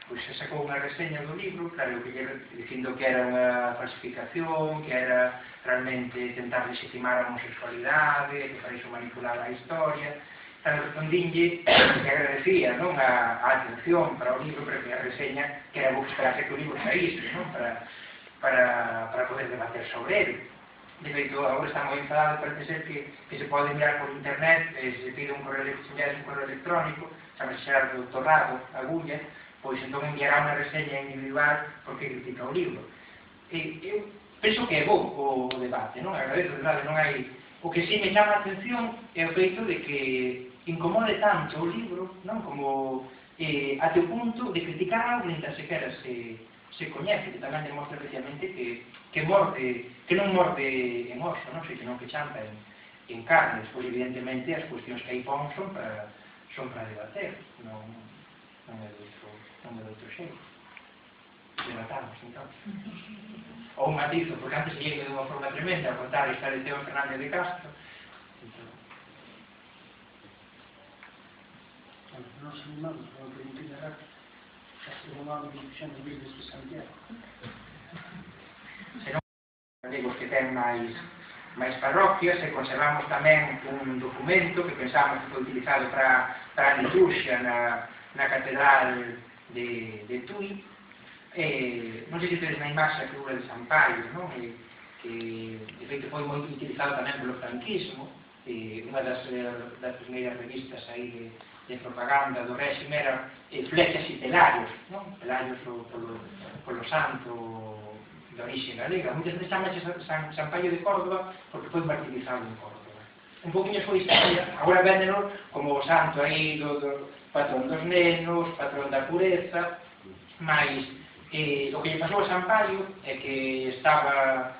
pois se sacou unha reseña do libro, claro, dicindo que era unha falsificación, que era realmente tentar legitimar a homosexualidade, que para iso manipulaba a historia. Claro, respondinlle que agradecía, non, a atención para o libro, pero que a reseña que era buscarse que o libro saíse, non, para poder debater sobre ele. De feito, agora está moi enfadado, parece ser que se pode mirar por internet, se pide un correo electrónico, chamase Xerardo Torrado, Agulla, pois entón enviará unha reseña individual porque critica o libro. Eu penso que é bo o debate, non? Agradezo, de verdade, non hai... O que sí me chama a atención é o feito de que incomode tanto o libro, non? Como até o punto de criticar algo que tan sequera se coñece, que tamén demostra especialmente que non morde en oso, non? Senón que champa en carne. Pois evidentemente as cuestións que aí pon son para debater, non é de outro xeito. Debatamos, entón. Ou un matizo, porque antes se llegue de unha forma tremenda a contar a historia de Teo Fernández de Castro. Nos animamos a que itinerar a ser un ano de difusión de Virdes de Santiago. Serón digo que ten máis parroquias e conservamos tamén un documento que pensamos que foi utilizado para a liturgia na catedral de Tui. Non sei se tedes na imaxe a figura de Sampaio, non? Que de feito foi moi utilizado tamén polo franquismo. Unha das primeiras revistas aí de propaganda do réxime era Flechas e Pelarios, non? Pelarios polo santo de orixe galega. Muitas veces chamaxe Sampaio de Córdoba porque foi martirizado en Córdoba. Un poquinho a súa historia, agora véndenos como o santo aí do patrón dos nenos, patrón da pureza, mas o que lle pasou a Sampaio é que estaba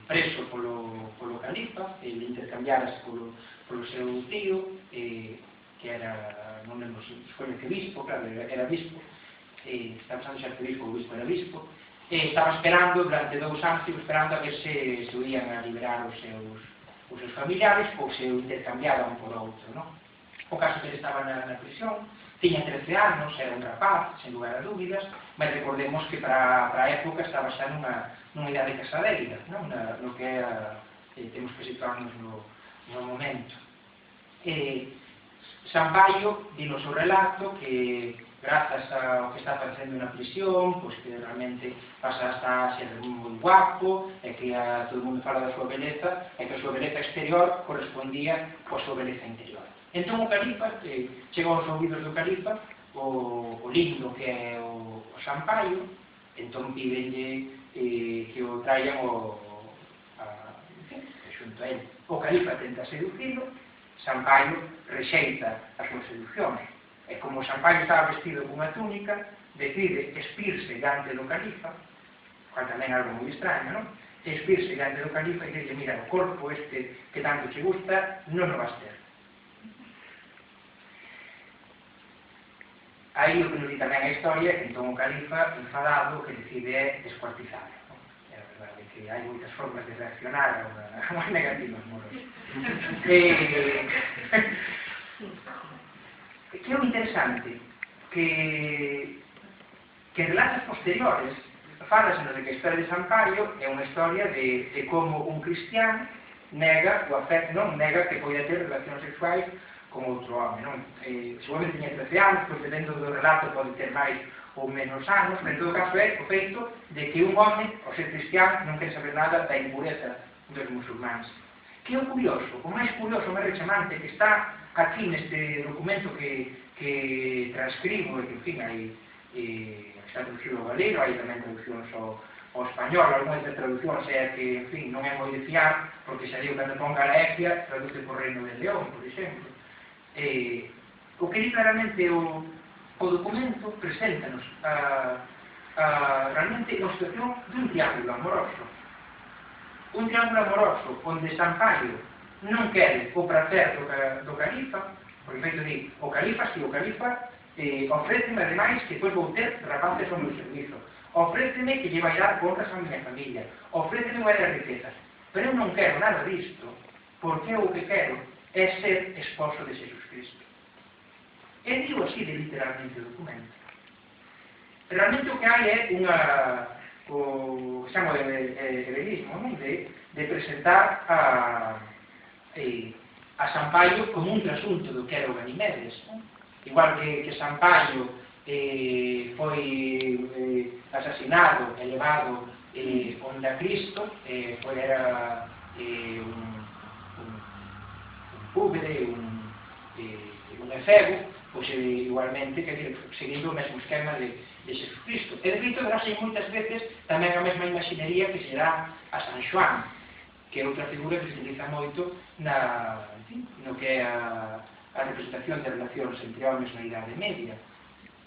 preso polo califa, ele intercambiarase polo seu tío, que era, non lembro se foi arcebispo, claro, era bispo, estaba usando xa arcebispo, o bispo era bispo, estaba esperando durante 2 anos, esperando a ver se ian a liberar os seus familiares ou se o intercambiaban por outro, non? O caso que ele estaba na prisión, tiña 13 anos, era un rapaz, sen lugar a dúbidas, mas recordemos que para a época estaba xa nunha idade casadeira, non? No que era, temos que situarnos no momento. Sampaio di no seu relato que grazas ao que está facendo na prisión, pois que realmente pasa a ser moi guapo, e que todo o mundo fala da súa beleza, e que a súa beleza exterior correspondía coa súa beleza interior. Entón o califa, chegou aos ouvidos do califa, o lindo que é o Sampaio, entón pídenlle que o traian xunto a ele. O califa tenta seducilo, Sampaio rexeita as súas seduccións. E como Sampaio estaba vestido con unha túnica, decide espirse diante do califa, cual tamén é algo moi extraño, non? Espirse diante do califa e dille, mira, o corpo este que tanto che gusta, non o vas ter. Aí o que nos di tamén a historia é que entón o califa, enfadado, o que decide é descuartizarlo. É verdade que hai moitas formas de reaccionar a unha negativa amorosa. Que é o interesante que relatos posteriores fálasenos de que a historia de Sampaio é unha historia de como un cristián nega o afecto, non nega que poida ter relacións sexuais con outro home, non? Seguramente tiña 13 anos, pois dependo do relato pode ter máis ou menos anos, pero en todo caso é o feito de que un home, ao ser cristián, non quer saber nada da impureza dos musulmáns. Que é o curioso, o máis curioso, o máis rechamante, que está aquí neste documento que transcribo, e que, en fin, está traducido ao galego, hai tamén traduccións ao español, algunhas de traduccións é que, en fin, non é moi de fiar, porque xa digo, cando pon Galaexia, traduce por Reino de León, por exemplo. O que di claramente o documento preséntanos realmente a situación dun triángulo amoroso. Un triángulo amoroso onde Sampaio non quere o prazer do califa, porque feito di, o califa, si o califa ofréceme ademais que depois vou ter rapaces ao meu servizo, ofréceme que lle vai dar contas a miña familia, ofréceme varias riquezas, pero eu non quero nada disto, porque eu o que quero é ser esposo de Xesús Cristo. E digo así de literalmente o documento. Realmente o que hai é o que chamo de heroísmo, non? De presentar a Sampaio como un trasunto do que era o Ganimedes, non? Igual que Sampaio foi asesinado e levado onde a Cristo, era un púbere, un efebo, pois igualmente, seguindo o mesmo esquema de Jesucristo. E de feito, verase moitas veces tamén a mesma imaxinería que será a San Xoán, que é outra figura que se utiliza moito no que é a representación de relacións entre homens na Idade Media.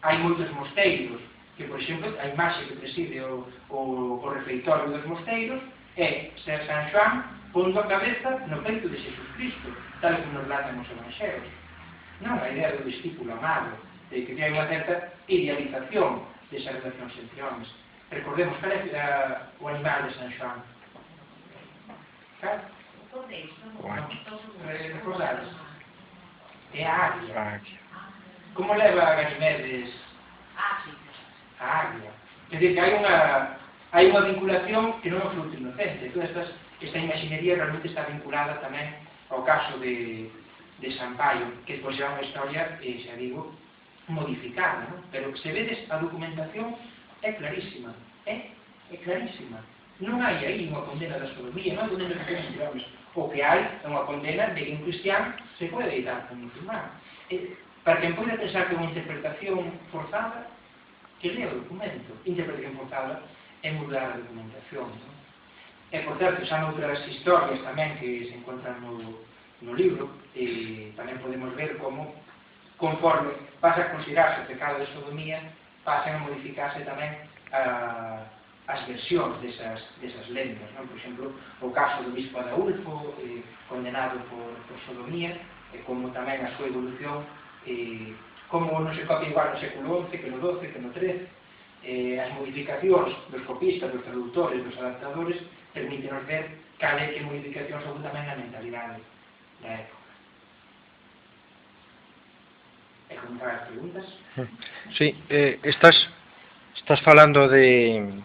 Hai moitos mosteiros que, por exemplo, a imaxe que preside o refeitorio dos mosteiros é ser San Xoán pondo a cabeza no peito de Jesucristo, tal como nos relatan os evanxeros. Non a idea do discípulo amado, de que hai unha certa idealización desas relacións entre homens. Recordemos, cal é o animal de San Xoán? Cal? Recordades? É a águia. Como leva a Ganimedes a águia? Quer dizer que hai unha vinculación que non é fruto inocente. Toda esta imaginería realmente está vinculada tamén ao caso de Sampaio, que depois é unha historia, xa digo, modificada, non? Pero se vedes, a documentación é clarísima, é clarísima. Non hai aí unha condena da sodomía, non hai condena de relacións entre homens. O que hai é unha condena de que un cristiano se pode deitar con un musulmán. Para quen pode pensar que é unha interpretación forzada, que lea o documento. Interpretación forzada é mudar a documentación, non? E, por certo, xa noutras historias tamén que se encontran no libro, tamén podemos ver como, conforme pasa a considerarse o pecado de sodomía, pasan a modificarse tamén as versións desas lendas, non? Por exemplo, o caso do bispo Adaulfo, condenado por sodomía, como tamén a súa evolución, como non se copia igual no século XI que no XII, que no XIII, as modificacións dos copistas, dos traductores, dos adaptadores, permítenos ver cal é que modificacións houve tamén na mentalidade da época. E comentar as preguntas? Sí, estás falando de...